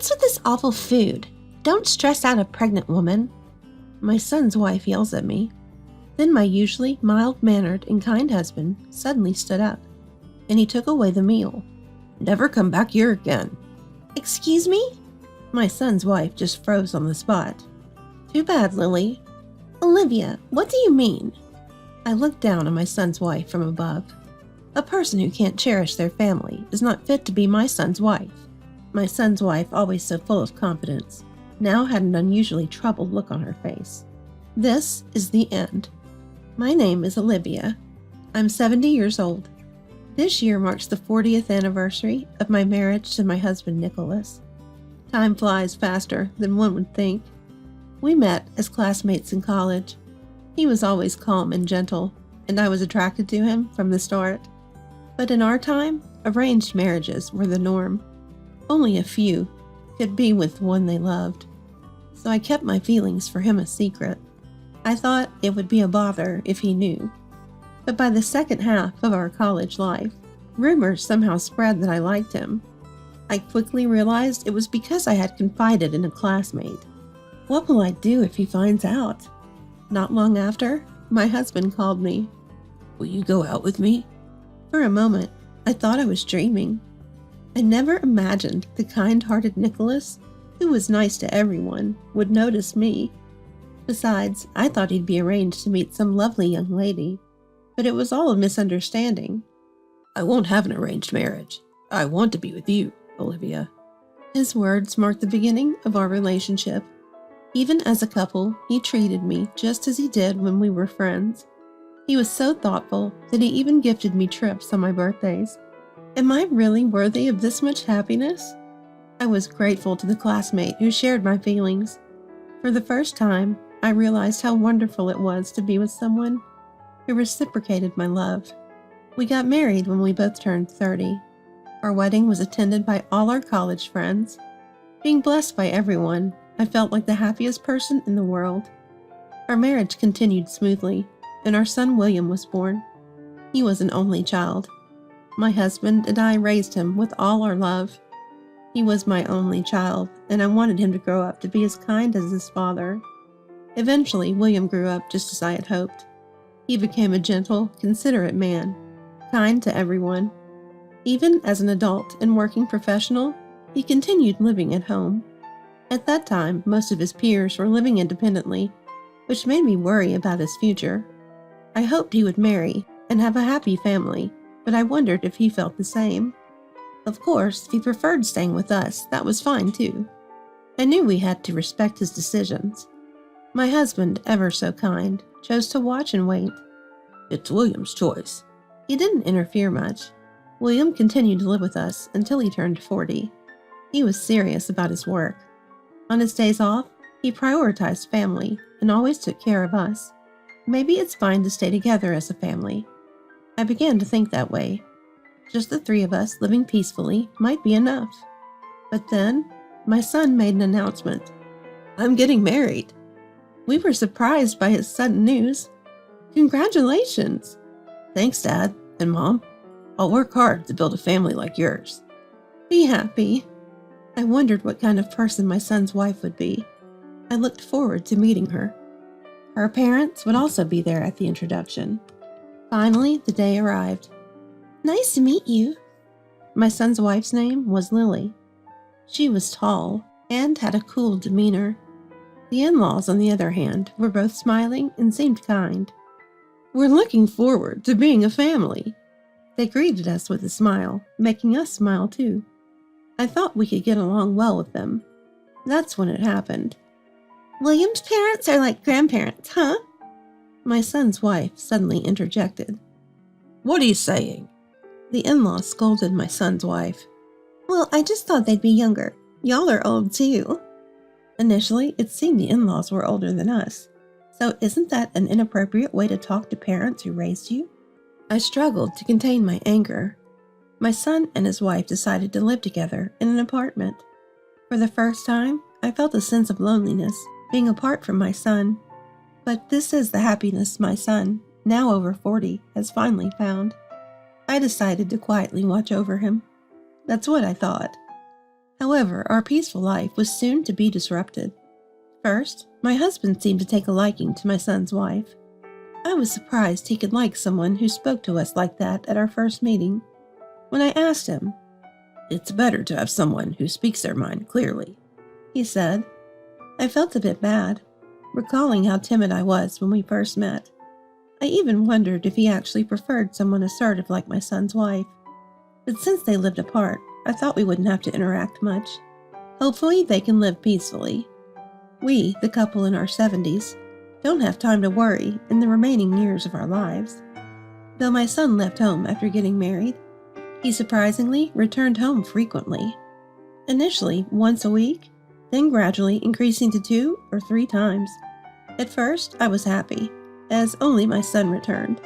What's with this awful food? Don't stress out a pregnant woman. My son's wife yells at me. Then my usually mild-mannered and kind husband suddenly stood up, and he took away the meal. Never come back here again. Excuse me? My son's wife just froze on the spot. Too bad, Lily. Olivia, what do you mean? I looked down on my son's wife from above. A person who can't cherish their family is not fit to be my son's wife. My son's wife, always so full of confidence, now had an unusually troubled look on her face. This is the end. My name is Olivia. I'm 70 years old. This year marks the 40th anniversary of my marriage to my husband, Nicholas. Time flies faster than one would think. We met as classmates in college. He was always calm and gentle, and I was attracted to him from the start. But in our time, arranged marriages were the norm. Only a few could be with one they loved. So I kept my feelings for him a secret. I thought it would be a bother if he knew. But by the second half of our college life, rumors somehow spread that I liked him. I quickly realized it was because I had confided in a classmate. What will I do if he finds out? Not long after, my husband called me. Will you go out with me? For a moment, I thought I was dreaming. I never imagined the kind-hearted Nicholas, who was nice to everyone, would notice me. Besides, I thought he'd be arranged to meet some lovely young lady. But it was all a misunderstanding. I won't have an arranged marriage. I want to be with you, Olivia. His words marked the beginning of our relationship. Even as a couple, he treated me just as he did when we were friends. He was so thoughtful that he even gifted me trips on my birthdays. Am I really worthy of this much happiness? I was grateful to the classmate who shared my feelings. For the first time, I realized how wonderful it was to be with someone who reciprocated my love. We got married when we both turned 30. Our wedding was attended by all our college friends. Being blessed by everyone, I felt like the happiest person in the world. Our marriage continued smoothly, and our son William was born. He was an only child. My husband and I raised him with all our love. He was my only child, and I wanted him to grow up to be as kind as his father. Eventually, William grew up just as I had hoped. He became a gentle, considerate man, kind to everyone. Even as an adult and working professional, he continued living at home. At that time, most of his peers were living independently, which made me worry about his future. I hoped he would marry and have a happy family, but I wondered if he felt the same. Of course, if he preferred staying with us, that was fine too. I knew we had to respect his decisions. My husband, ever so kind, chose to watch and wait. It's William's choice. He didn't interfere much. William continued to live with us until he turned 40. He was serious about his work. On his days off, he prioritized family and always took care of us. Maybe it's fine to stay together as a family. I began to think that way. Just the three of us living peacefully might be enough. But then, my son made an announcement. I'm getting married. We were surprised by his sudden news. Congratulations! Thanks, Dad and Mom. I'll work hard to build a family like yours. Be happy. I wondered what kind of person my son's wife would be. I looked forward to meeting her. Her parents would also be there at the introduction. Finally, the day arrived. Nice to meet you. My son's wife's name was Lily. She was tall and had a cool demeanor. The in-laws, on the other hand, were both smiling and seemed kind. We're looking forward to being a family. They greeted us with a smile, making us smile too. I thought we could get along well with them. That's when it happened. William's parents are like grandparents, huh? My son's wife suddenly interjected. What are you saying? The in-law scolded my son's wife. Well, I just thought they'd be younger. Y'all are old too. Initially, it seemed the in-laws were older than us. So isn't that an inappropriate way to talk to parents who raised you? I struggled to contain my anger. My son and his wife decided to live together in an apartment. For the first time, I felt a sense of loneliness being apart from my son. But this is the happiness my son, now over 40, has finally found. I decided to quietly watch over him. That's what I thought. However, our peaceful life was soon to be disrupted. First, my husband seemed to take a liking to my son's wife. I was surprised he could like someone who spoke to us like that at our first meeting. When I asked him, "It's better to have someone who speaks their mind clearly," he said. I felt a bit bad, recalling how timid I was when we first met. I even wondered if he actually preferred someone assertive like my son's wife. But since they lived apart, I thought we wouldn't have to interact much. Hopefully they can live peacefully. We, the couple in our 70s, don't have time to worry in the remaining years of our lives. Though my son left home after getting married, he surprisingly returned home frequently. Initially once a week, then gradually increasing to 2 or 3 times. At first, I was happy, as only my son returned.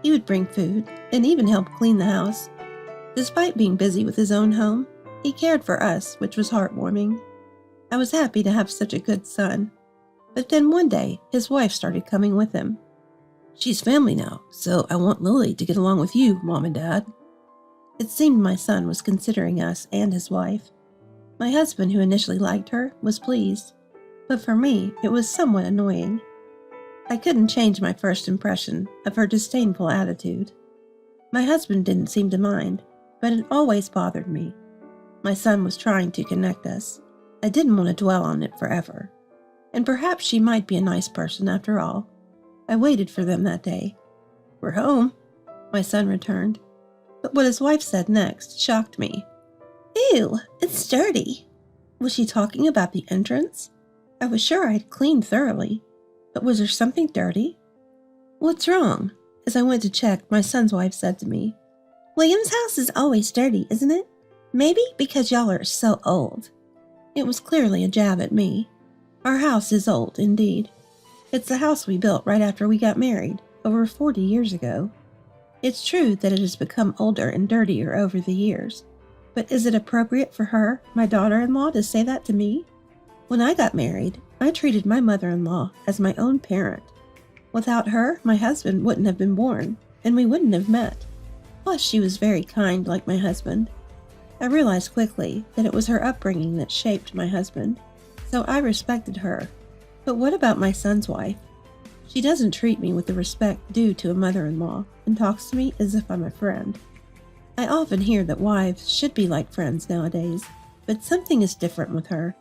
He would bring food and even help clean the house. Despite being busy with his own home, he cared for us, which was heartwarming. I was happy to have such a good son. But then one day, his wife started coming with him. "She's family now, so I want Lily to get along with you, Mom and Dad." It seemed my son was considering us and his wife. My husband, who initially liked her, was pleased. But for me, it was somewhat annoying. I couldn't change my first impression of her disdainful attitude. My husband didn't seem to mind, but it always bothered me. My son was trying to connect us. I didn't want to dwell on it forever. And perhaps she might be a nice person after all. I waited for them that day. "We're home," my son returned. But what his wife said next shocked me. "Ew, it's dirty." Was she talking about the entrance? I was sure I had cleaned thoroughly, but was there something dirty? "What's wrong?" As I went to check, my son's wife said to me, "William's house is always dirty, isn't it? Maybe because y'all are so old." It was clearly a jab at me. Our house is old, indeed. It's the house we built right after we got married, over 40 years ago. It's true that it has become older and dirtier over the years. But is it appropriate for her, my daughter-in-law, to say that to me? When I got married, I treated my mother-in-law as my own parent. Without her, my husband wouldn't have been born, and we wouldn't have met. Plus, she was very kind like my husband. I realized quickly that it was her upbringing that shaped my husband, so I respected her. But what about my son's wife? She doesn't treat me with the respect due to a mother-in-law and talks to me as if I'm a friend. I often hear that wives should be like friends nowadays, but something is different with her.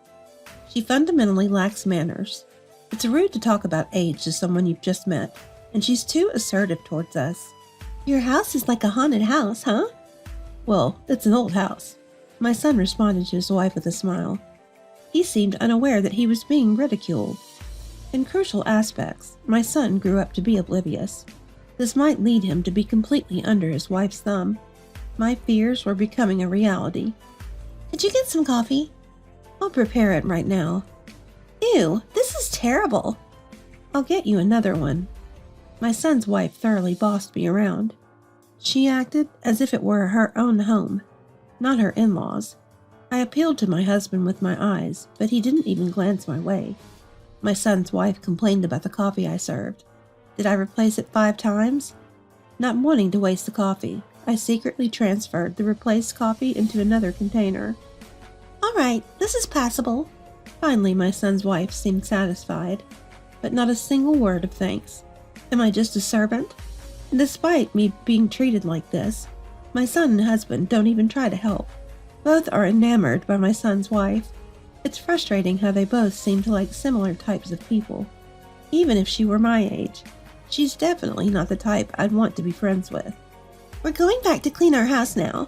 She fundamentally lacks manners. It's rude to talk about age to someone you've just met, and she's too assertive towards us. "Your house is like a haunted house, huh?" "Well, it's an old house." My son responded to his wife with a smile. He seemed unaware that he was being ridiculed. In crucial aspects, my son grew up to be oblivious. This might lead him to be completely under his wife's thumb. My fears were becoming a reality. "Could you get some coffee?" "I'll prepare it right now." "Ew, this is terrible." "I'll get you another one." My son's wife thoroughly bossed me around. She acted as if it were her own home, not her in-laws. I appealed to my husband with my eyes, but he didn't even glance my way. My son's wife complained about the coffee I served. Did I replace it 5 times? Not wanting to waste the coffee, I secretly transferred the replaced coffee into another container. "All right, this is passable." Finally, my son's wife seemed satisfied, but not a single word of thanks. Am I just a servant? And despite me being treated like this, my son and husband don't even try to help. Both are enamored by my son's wife. It's frustrating how they both seem to like similar types of people. Even if she were my age, she's definitely not the type I'd want to be friends with. "We're going back to clean our house now."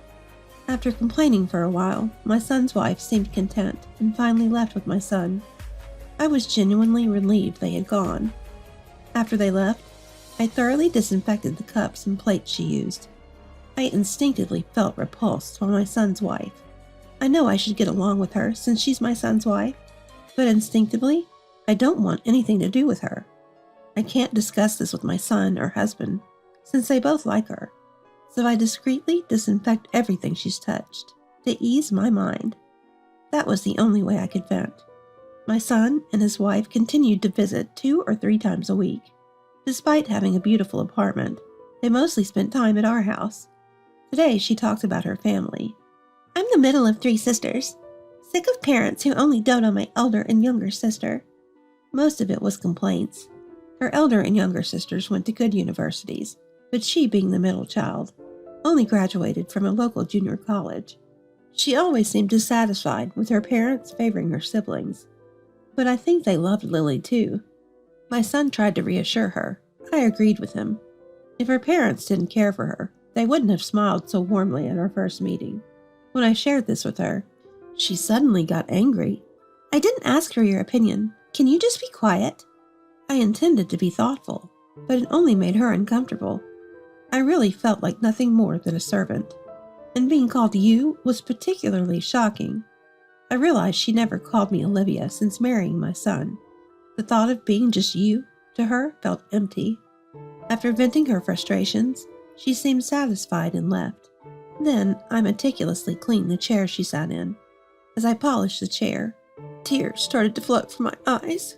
After complaining for a while, my son's wife seemed content and finally left with my son. I was genuinely relieved they had gone. After they left, I thoroughly disinfected the cups and plates she used. I instinctively felt repulsed by my son's wife. I know I should get along with her since she's my son's wife, but instinctively, I don't want anything to do with her. I can't discuss this with my son or husband, since they both like her. So I discreetly disinfect everything she's touched, to ease my mind. That was the only way I could vent. My son and his wife continued to visit 2 or 3 times a week. Despite having a beautiful apartment, they mostly spent time at our house. Today she talked about her family. "I'm the middle of 3 sisters. Sick of parents who only dote on my elder and younger sister. Most of it was complaints. Her elder and younger sisters went to good universities, but she, being the middle child, only graduated from a local junior college. She always seemed dissatisfied with her parents favoring her siblings. But I think they loved Lily too. My son tried to reassure her. I agreed with him. If her parents didn't care for her, they wouldn't have smiled so warmly at our first meeting. When I shared this with her, she suddenly got angry. I didn't ask for your opinion. Can you just be quiet? I intended to be thoughtful, but it only made her uncomfortable. I really felt like nothing more than a servant, and being called you was particularly shocking. I realized she never called me Olivia since marrying my son. The thought of being just you to her felt empty. After venting her frustrations, she seemed satisfied and left. Then I meticulously cleaned the chair she sat in. As I polished the chair, tears started to float from my eyes.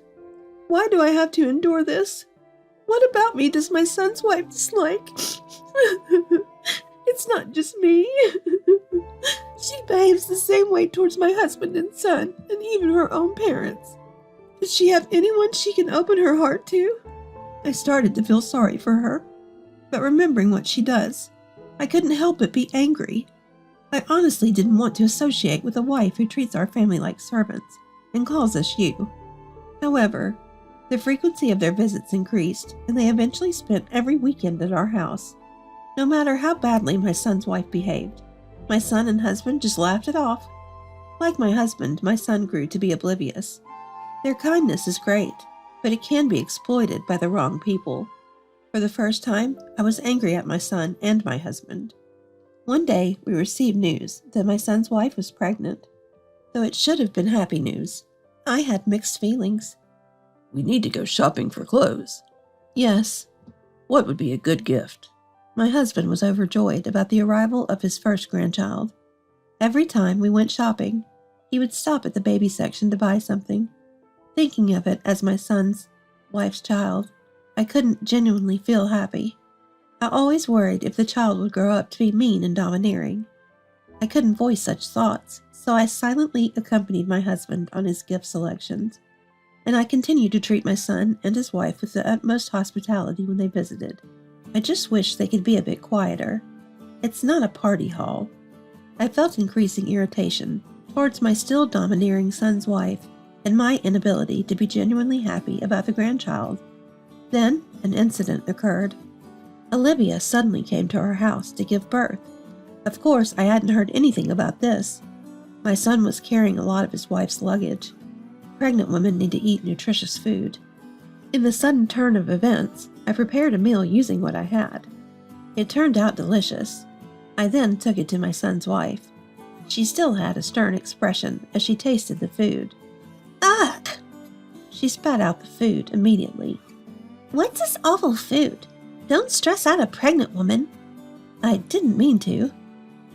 Why do I have to endure this? What about me does my son's wife dislike? It's not just me. She behaves the same way towards my husband and son, and even her own parents. Does she have anyone she can open her heart to? I started to feel sorry for her, but remembering what she does, I couldn't help but be angry. I honestly didn't want to associate with a wife who treats our family like servants and calls us you. However, the frequency of their visits increased, and they eventually spent every weekend at our house. No matter how badly my son's wife behaved, my son and husband just laughed it off. Like my husband, my son grew to be oblivious. Their kindness is great, but it can be exploited by the wrong people. For the first time, I was angry at my son and my husband. One day, we received news that my son's wife was pregnant. Though it should have been happy news, I had mixed feelings. We need to go shopping for clothes. Yes. What would be a good gift? My husband was overjoyed about the arrival of his first grandchild. Every time we went shopping, he would stop at the baby section to buy something. Thinking of it as my son's wife's child, I couldn't genuinely feel happy. I always worried if the child would grow up to be mean and domineering. I couldn't voice such thoughts, so I silently accompanied my husband on his gift selections, and I continued to treat my son and his wife with the utmost hospitality when they visited. I just wish they could be a bit quieter. It's not a party hall. I felt increasing irritation towards my still domineering son's wife and my inability to be genuinely happy about the grandchild. Then an incident occurred. Olivia suddenly came to our house to give birth. Of course, I hadn't heard anything about this. My son was carrying a lot of his wife's luggage. Pregnant women need to eat nutritious food. In the sudden turn of events, I prepared a meal using what I had. It turned out delicious. I then took it to my son's wife. She still had a stern expression as she tasted the food. Ugh! She spat out the food immediately. What's this awful food? Don't stress out a pregnant woman. I didn't mean to.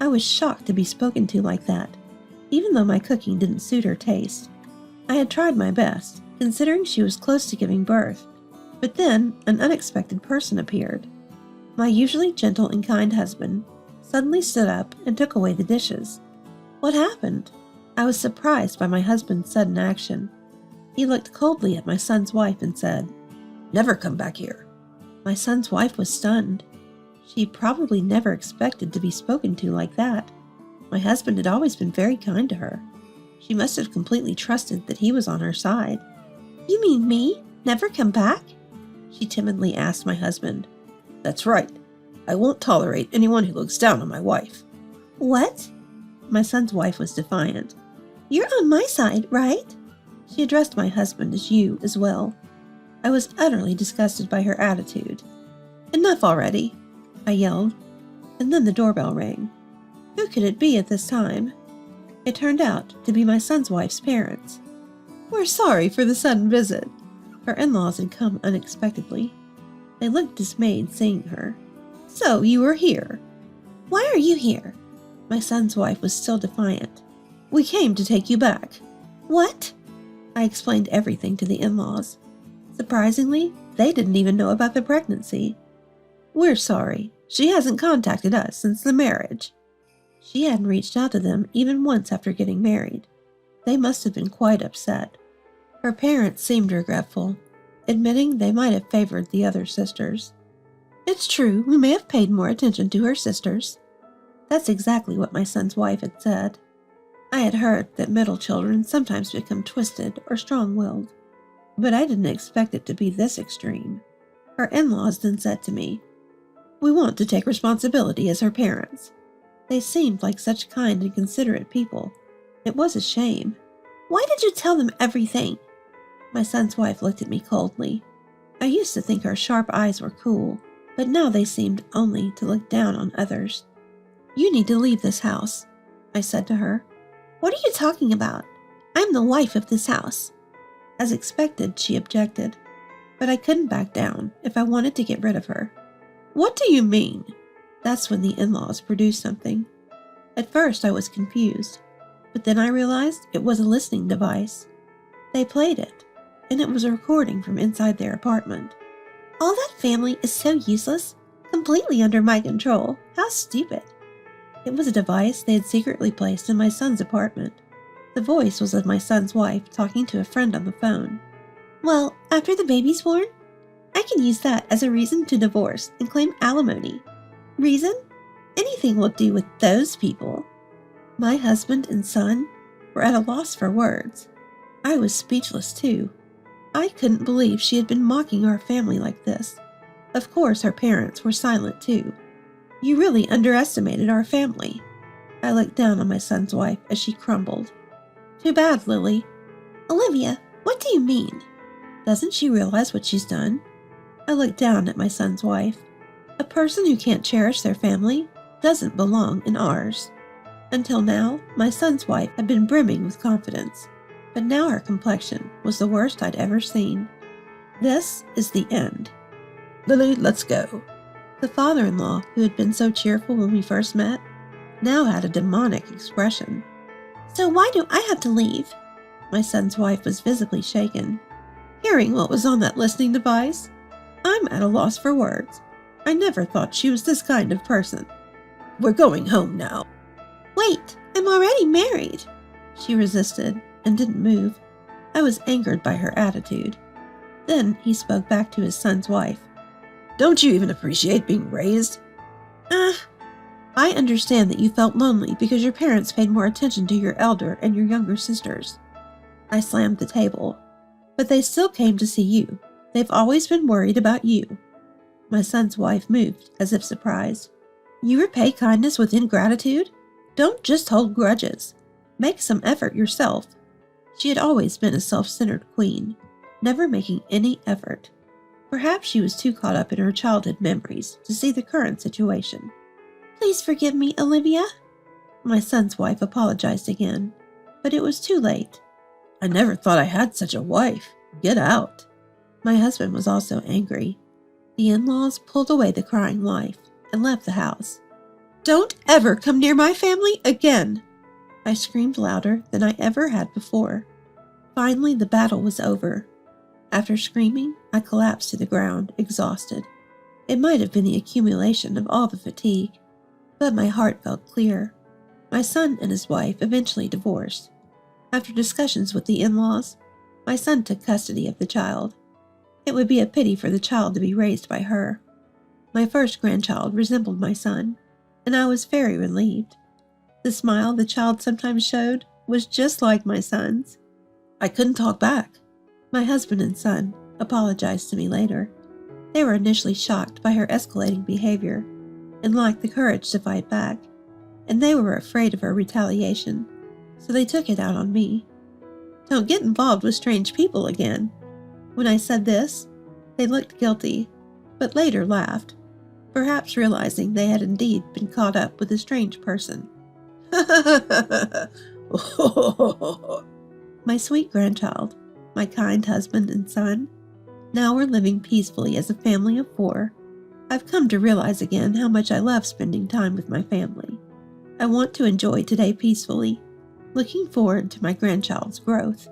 I was shocked to be spoken to like that, even though my cooking didn't suit her taste. I had tried my best, considering she was close to giving birth, but then an unexpected person appeared. My usually gentle and kind husband suddenly stood up and took away the dishes. What happened? I was surprised by my husband's sudden action. He looked coldly at my son's wife and said, Never come back here. My son's wife was stunned. She probably never expected to be spoken to like that. My husband had always been very kind to her. She must have completely trusted that he was on her side. You mean me? Never come back? She timidly asked my husband. That's right. I won't tolerate anyone who looks down on my wife. What? My son's wife was defiant. You're on my side, right? She addressed my husband as you as well. I was utterly disgusted by her attitude. Enough already, I yelled, and then the doorbell rang. Who could it be at this time? It turned out to be my son's wife's parents. We're sorry for the sudden visit. Her in-laws had come unexpectedly. They looked dismayed seeing her. So you were here. Why are you here? My son's wife was still defiant. We came to take you back. What? I explained everything to the in-laws. Surprisingly, they didn't even know about the pregnancy. We're sorry. She hasn't contacted us since the marriage. She hadn't reached out to them even once after getting married. They must have been quite upset. Her parents seemed regretful, admitting they might have favored the other sisters. It's true, we may have paid more attention to her sisters. That's exactly what my son's wife had said. I had heard that middle children sometimes become twisted or strong-willed, but I didn't expect it to be this extreme. Her in-laws then said to me, "We want to take responsibility as her parents." They seemed like such kind and considerate people. It was a shame. Why did you tell them everything? My son's wife looked at me coldly. I used to think her sharp eyes were cool, but now they seemed only to look down on others. You need to leave this house, I said to her. What are you talking about? I'm the wife of this house. As expected, she objected, but I couldn't back down if I wanted to get rid of her. What do you mean? That's when the in-laws produced something. At first I was confused, but then I realized it was a listening device. They played it, and it was a recording from inside their apartment. All that family is so useless, completely under my control. How stupid. It was a device they had secretly placed in my son's apartment. The voice was of my son's wife talking to a friend on the phone. Well, after the baby's born, I can use that as a reason to divorce and claim alimony. Reason? Anything will do with those people. My husband and son were at a loss for words. I was speechless too. I couldn't believe she had been mocking our family like this. Of course, her parents were silent too. You really underestimated our family. I looked down on my son's wife as she crumbled. Too bad, Lily. Olivia, what do you mean? Doesn't she realize what she's done? I looked down at my son's wife. A person who can't cherish their family doesn't belong in ours. Until now, my son's wife had been brimming with confidence, but now her complexion was the worst I'd ever seen. This is the end. Lily, let's go. The father-in-law, who had been so cheerful when we first met, now had a demonic expression. So why do I have to leave? My son's wife was visibly shaken. Hearing what was on that listening device, I'm at a loss for words. I never thought she was this kind of person. We're going home now. Wait, I'm already married. She resisted and didn't move. I was angered by her attitude. Then he spoke back to his son's wife. Don't you even appreciate being raised? I understand that you felt lonely because your parents paid more attention to your elder and your younger sisters. I slammed the table. But they still came to see you. They've always been worried about you. My son's wife moved, as if surprised. You repay kindness with ingratitude? Don't just hold grudges. Make some effort yourself. She had always been a self-centered queen, never making any effort. Perhaps she was too caught up in her childhood memories to see the current situation. Please forgive me, Olivia. My son's wife apologized again, but it was too late. I never thought I had such a wife. Get out. My husband was also angry. The in-laws pulled away the crying wife and left the house. Don't ever come near my family again. I screamed louder than I ever had before. Finally, the battle was over. After screaming, I collapsed to the ground, exhausted. It might have been the accumulation of all the fatigue, but my heart felt clear. My son and his wife eventually divorced. After discussions with the in-laws, my son took custody of the child. It would be a pity for the child to be raised by her. My first grandchild resembled my son, and I was very relieved. The smile the child sometimes showed was just like my son's. I couldn't talk back. My husband and son apologized to me later. They were initially shocked by her escalating behavior and lacked the courage to fight back, and they were afraid of her retaliation, so they took it out on me. Don't get involved with strange people again. When I said this, they looked guilty, but later laughed, perhaps realizing they had indeed been caught up with a strange person. My sweet grandchild, my kind husband and son, now we're living peacefully as a family of 4. I've come to realize again how much I love spending time with my family. I want to enjoy today peacefully, looking forward to my grandchild's growth.